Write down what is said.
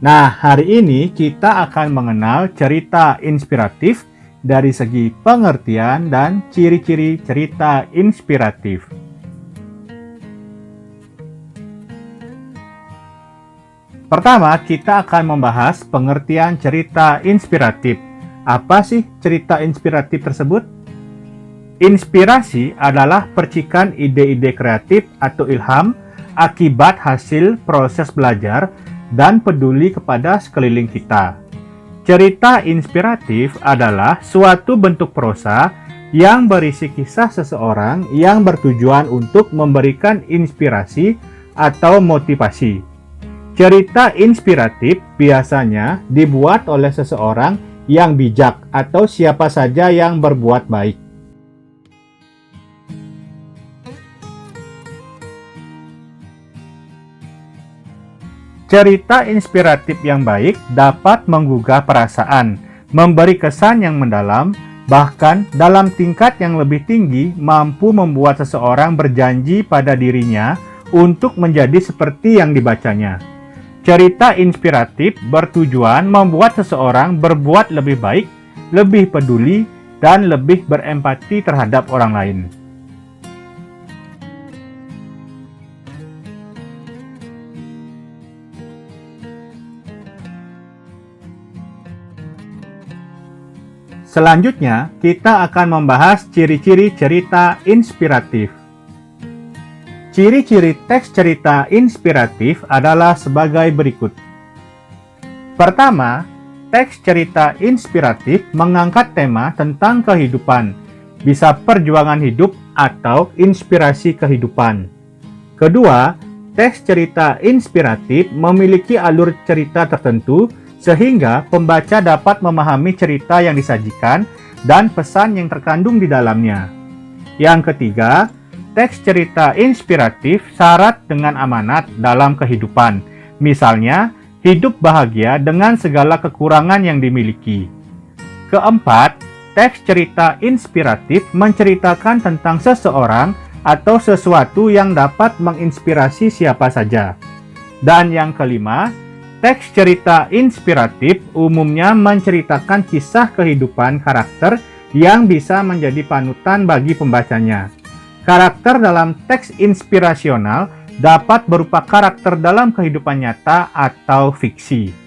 Nah, hari ini kita akan mengenal cerita inspiratif dari segi pengertian dan ciri-ciri cerita inspiratif. Pertama, kita akan membahas pengertian cerita inspiratif. Apa sih cerita inspiratif tersebut? Inspirasi adalah percikan ide-ide kreatif atau ilham akibat hasil proses belajar dan peduli kepada sekeliling kita. Cerita inspiratif adalah suatu bentuk prosa yang berisi kisah seseorang yang bertujuan untuk memberikan inspirasi atau motivasi. Cerita inspiratif biasanya dibuat oleh seseorang yang bijak atau siapa saja yang berbuat baik. Cerita inspiratif yang baik dapat menggugah perasaan, memberi kesan yang mendalam, bahkan dalam tingkat yang lebih tinggi mampu membuat seseorang berjanji pada dirinya untuk menjadi seperti yang dibacanya. Cerita inspiratif bertujuan membuat seseorang berbuat lebih baik, lebih peduli, dan lebih berempati terhadap orang lain. Selanjutnya, kita akan membahas ciri-ciri cerita inspiratif. Ciri-ciri teks cerita inspiratif adalah sebagai berikut. Pertama, teks cerita inspiratif mengangkat tema tentang kehidupan, bisa perjuangan hidup atau inspirasi kehidupan. Kedua, teks cerita inspiratif memiliki alur cerita tertentu sehingga pembaca dapat memahami cerita yang disajikan dan pesan yang terkandung di dalamnya. Yang ketiga, teks cerita inspiratif syarat dengan amanat dalam kehidupan. Misalnya, hidup bahagia dengan segala kekurangan yang dimiliki. Keempat, teks cerita inspiratif menceritakan tentang seseorang atau sesuatu yang dapat menginspirasi siapa saja. Dan yang kelima, teks cerita inspiratif umumnya menceritakan kisah kehidupan karakter yang bisa menjadi panutan bagi pembacanya. Karakter dalam teks inspirasional dapat berupa karakter dalam kehidupan nyata atau fiksi.